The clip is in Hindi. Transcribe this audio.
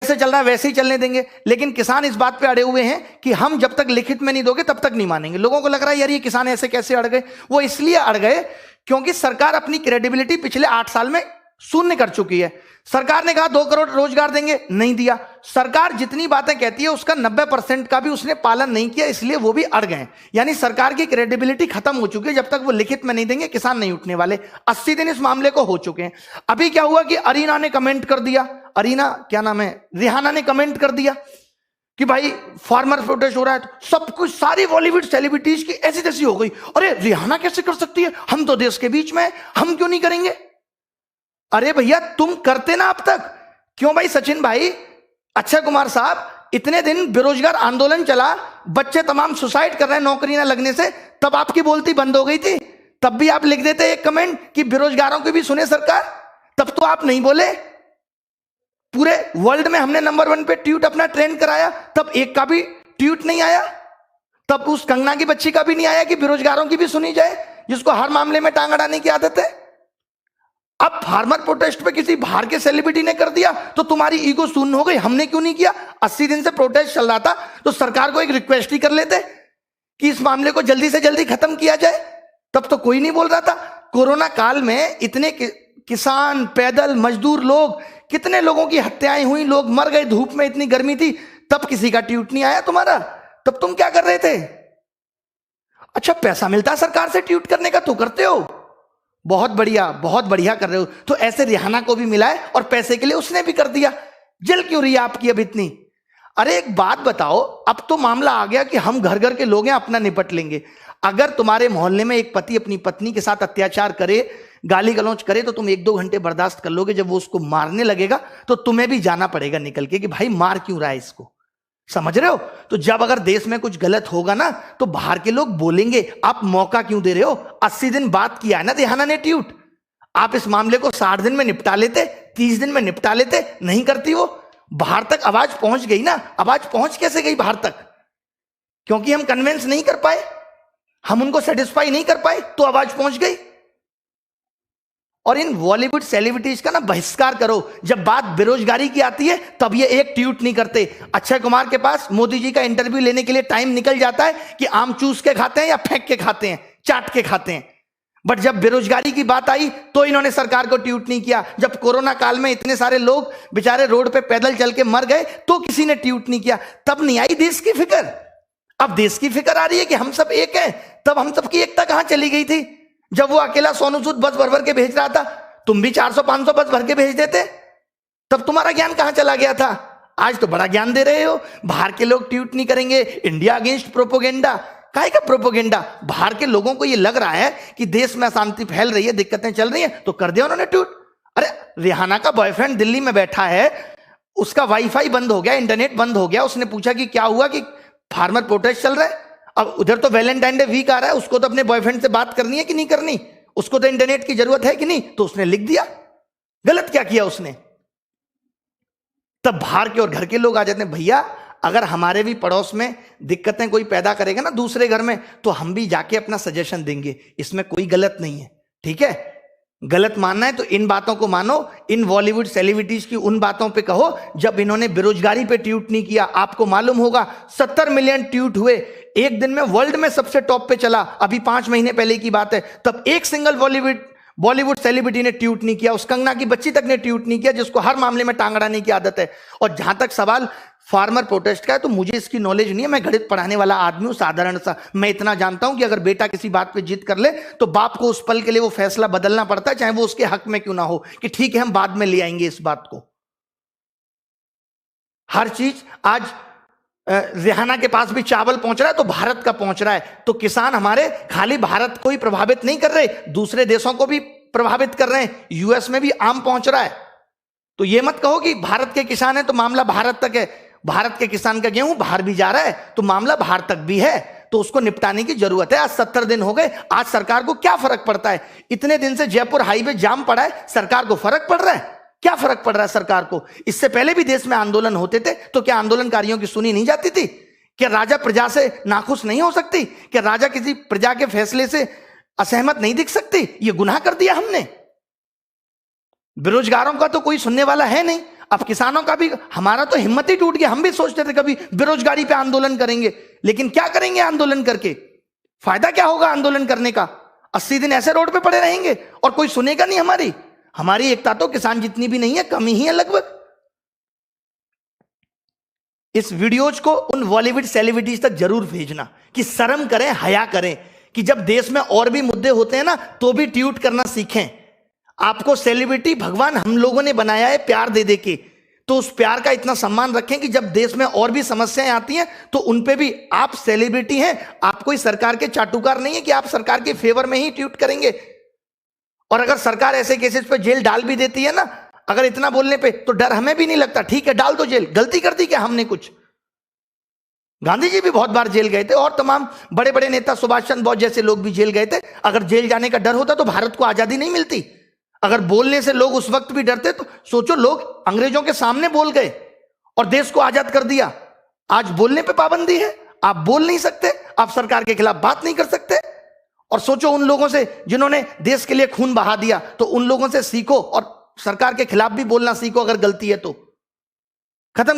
जैसे चल रहा है वैसे ही चलने देंगे। लेकिन किसान इस बात पे अड़े हुए हैं कि हम जब तक लिखित में नहीं दोगे तब तक नहीं मानेंगे। लोगों को लग रहा है यार ये किसान ऐसे कैसे अड़ गए। वो इसलिए अड़ गए क्योंकि सरकार अपनी क्रेडिबिलिटी पिछले 8 साल में शून्य कर चुकी है। सरकार ने कहा 2 करोड़ रोजगार देंगे, नहीं दिया। सरकार जितनी बातें कहती है उसका 90% का भी उसने पालन नहीं किया, इसलिए वो भी अड़ गए। यानी सरकार की क्रेडिबिलिटी खत्म हो चुकी है। जब तक वो लिखित में नहीं देंगे किसान नहीं उठने वाले। 80 दिन इस मामले को हो चुके हैं। अभी क्या हुआ कि अरीना ने कमेंट कर दिया, अरीना क्या नाम है, रिहाना ने कमेंट कर दिया कि भाई फार्मर प्रोटेस्ट हो रहा है। तो सब कुछ सारी बॉलीवुड सेलिब्रिटीज की ऐसी तैसी हो गई, अरे रिहाना कैसे कर सकती है, हम तो देश के बीच में हैं, हम क्यों नहीं करेंगे। अरे भैया तुम करते ना अब तक, क्यों भाई सचिन भाई, अक्षय कुमार साहब, इतने दिन बेरोजगार आंदोलन चला, बच्चे तमाम सुसाइड कर रहे हैं नौकरी ना लगने से, तब आपकी बोलती बंद हो गई थी। तब भी आप लिख देते एक कमेंट कि बेरोजगारों की भी सुने सरकार, तब तो आप नहीं बोले। पूरे वर्ल्ड में हमने नंबर 1 पे ट्वीट अपना ट्रेंड कराया, तब एक का भी ट्वीट नहीं आया। तब उस कंगना की बच्ची का भी नहीं आया कि बेरोजगारों की भी सुनी जाए, जिसको हर मामले में टांग अड़ाने की आदत है। अब फार्मर प्रोटेस्ट पे किसी बाहर के सेलिब्रिटी ने कर दिया तो तुम्हारी ईगो शून्य हो गई, हमने क्यों नहीं किया। 80 दिन से प्रोटेस्ट चल रहा था तो सरकार को एक रिक्वेस्ट ही कर लेते कि इस मामले को जल्दी से जल्दी खत्म किया जाए, तब तो कोई नहीं बोल रहा था। कोरोना काल में इतने किसान, पैदल मजदूर लोग, कितने लोगों की हत्याएं हुई, लोग मर गए, धूप में इतनी गर्मी थी, तब किसी का ट्वीट नहीं आया तुम्हारा। तब तुम क्या कर रहे थे। अच्छा पैसा मिलता है सरकार से ट्वीट करने का तो करते हो, बहुत बढ़िया कर रहे हो। तो ऐसे रिहाना को भी मिला है और पैसे के लिए उसने भी कर दिया। जल क्यों रही है आपकी अब इतनी। अरे एक बात बताओ, अब तो मामला आ गया कि हम घर घर के लोग हैं, अपना निपट लेंगे। अगर तुम्हारे मोहल्ले में एक पति अपनी पत्नी के साथ अत्याचार करे, गाली गलौज करे, तो तुम 1-2 घंटे बर्दाश्त कर लोगे। जब वो उसको मारने लगेगा तो तुम्हें भी जाना पड़ेगा निकल के कि भाई मार क्यों रहा है इसको, समझ रहे हो। तो जब अगर देश में कुछ गलत होगा ना तो बाहर के लोग बोलेंगे, आप मौका क्यों दे रहे हो। 80 दिन बात किया है ना रिहाना ने ट्वीट, आप इस मामले को 60 दिन में निपटा लेते, 30 दिन में निपटा लेते, नहीं करती वो। बाहर तक आवाज पहुंच गई ना। आवाज पहुंच कैसे गई बाहर तक, क्योंकि हम कन्विंस नहीं कर पाए, हम उनको सेटिस्फाई नहीं कर पाए, तो आवाज पहुंच गई। और इन बॉलीवुड सेलिब्रिटीज का ना बहिष्कार करो। जब बात बेरोजगारी की आती है तब ये एक ट्वीट नहीं करते। अक्षय कुमार के पास मोदी जी का इंटरव्यू लेने के लिए टाइम निकल जाता है कि आम चूस के खाते हैं या फेंक के खाते हैं, चाट के खाते हैं। बट जब बेरोजगारी की बात आई तो इन्होंने सरकार को ट्वीट नहीं किया। जब कोरोना काल में इतने सारे लोग बेचारे रोड पे पैदल चल के मर गए तो किसी ने ट्वीट नहीं किया। तब नहीं आई देश की फिक्र। अब देश की फिक्र आ रही है कि हम सब एक हैं। तब हम सबकी एकता कहां चली गई थी। जब वो अकेला सोनू सूद बस भर भर के भेज रहा था, तुम भी 400-500 बस भर के भेज देते, तब तुम्हारा ज्ञान कहां चला गया था। आज तो बड़ा ज्ञान दे रहे हो, बाहर के लोग ट्वीट नहीं करेंगे, इंडिया अगेंस्ट प्रोपोगेंडा। काहे का प्रोपोगेंडा। बाहर के लोगों को ये लग रहा है कि देश में अशांति फैल रही है, दिक्कतें चल रही हैं, तो कर दिया उन्होंने ट्वीट। अरे रिहाना का बॉयफ्रेंड दिल्ली में बैठा है, उसका वाईफाई बंद हो गया, इंटरनेट बंद हो गया। उसने पूछा कि क्या हुआ, कि फार्मर प्रोटेस्ट चल रहा है। अब उधर तो वैलेंटाइन डे वीक आ रहा है, उसको तो अपने बॉयफ्रेंड से बात करनी है कि नहीं करनी, उसको तो इंटरनेट की जरूरत है कि नहीं, तो उसने लिख दिया। गलत क्या किया उसने। तब बाहर के और घर के लोग आ जाते हैं, भैया अगर हमारे भी पड़ोस में दिक्कतें कोई पैदा करेगा ना दूसरे घर में, तो हम भी जाके अपना सजेशन देंगे, इसमें कोई गलत नहीं है। ठीक है, गलत मानना है तो इन बातों को मानो, इन बॉलीवुड सेलिब्रिटीज की उन बातों पे कहो जब इन्होंने बेरोजगारी पे ट्वीट नहीं किया। आपको मालूम होगा 70 मिलियन ट्वीट हुए एक दिन में, वर्ल्ड में सबसे टॉप पे चला। अभी 5 महीने पहले की बात है, तब एक सिंगल बॉलीवुड सेलिब्रिटी ने ट्वीट नहीं किया। उस कंगना की बच्ची तक ने ट्वीट नहीं किया, जिसको हर मामले में टांग अड़ाने की आदत है। और जहां तक सवाल फार्मर प्रोटेस्ट का है, तो मुझे इसकी नॉलेज नहीं है, मैं गणित पढ़ाने वाला आदमी हूं साधारण सा। मैं इतना जानता हूं कि अगर बेटा किसी बात पे जिद कर ले तो बाप को उस पल के लिए वो फैसला बदलना पड़ता है, चाहे वो उसके हक में क्यों ना हो, कि ठीक है हम बाद में ले आएंगे इस बात को। हर चीज आज रिहाना के पास भी चावल पहुंच रहा है तो भारत का पहुंच रहा है। तो किसान हमारे खाली भारत को ही प्रभावित नहीं कर रहे, दूसरे देशों को भी प्रभावित कर रहे हैं। यूएस में भी आम पहुंच रहा है। तो ये मत कहो कि भारत के किसान है तो मामला भारत तक है। भारत के किसान का गेहूं बाहर भी जा रहा है तो मामला बाहर तक भी है, तो उसको निपटाने की जरूरत है। आज 70 दिन हो गए, आज सरकार को क्या फर्क पड़ता है। इतने दिन से जयपुर हाईवे जाम पड़ा है, सरकार को फर्क पड़ रहा है। क्या फर्क पड़ रहा है सरकार को। इससे पहले भी देश में आंदोलन होते थे तो क्या आंदोलनकारियों की सुनी नहीं जाती थी। क्या राजा प्रजा से नाखुश नहीं हो सकती। क्या राजा किसी प्रजा के फैसले से असहमत नहीं दिख सकती। ये गुनाह कर दिया हमने। बेरोजगारों का तो कोई सुनने वाला है नहीं। अब किसानों का भी, हमारा तो हिम्मत ही टूट गया। हम भी सोचते थे कभी बेरोजगारी पे आंदोलन करेंगे, लेकिन क्या करेंगे आंदोलन करके? फायदा क्या होगा आंदोलन करने का? 80 दिन ऐसे रोड पे पड़े रहेंगे और कोई सुनेगा नहीं हमारी। हमारी एकता तो किसान जितनी भी नहीं है, कमी ही है लगभग। इस वीडियोज को उन बॉलीवुड सेलिब्रिटीज तक जरूर भेजना कि शर्म करें, हया करें, कि जब देश में और भी मुद्दे होते हैं ना तो भी ट्वीट करना सीखें। आपको सेलिब्रिटी भगवान हम लोगों ने बनाया है प्यार दे दे के, तो उस प्यार का इतना सम्मान रखें कि जब देश में और भी समस्याएं आती हैं तो उन पे भी, आप सेलिब्रिटी हैं, आप कोई सरकार के चाटुकार नहीं है कि आप सरकार के फेवर में ही ट्वीट करेंगे। और अगर सरकार ऐसे केसेस पे जेल डाल भी देती है ना, अगर इतना बोलने पे, तो डर हमें भी नहीं लगता। ठीक है, डाल दो जेल, गलती कर दी क्या हमने कुछ? गांधी जी भी बहुत बार जेल गए थे और तमाम बड़े बड़े नेता, सुभाष चंद्र बोस जैसे लोग भी जेल गए थे। अगर जेल जाने का डर होता तो भारत को आजादी नहीं मिलती। अगर बोलने से लोग उस वक्त भी डरते तो सोचो, लोग अंग्रेजों के सामने बोल गए और देश को आजाद कर दिया। आज बोलने पे पाबंदी है, आप बोल नहीं सकते, आप सरकार के खिलाफ बात नहीं कर सकते। और सोचो उन लोगों से जिन्होंने देश के लिए खून बहा दिया, तो उन लोगों से सीखो और सरकार के खिलाफ भी बोलना सीखो अगर गलती है तो। खत्म।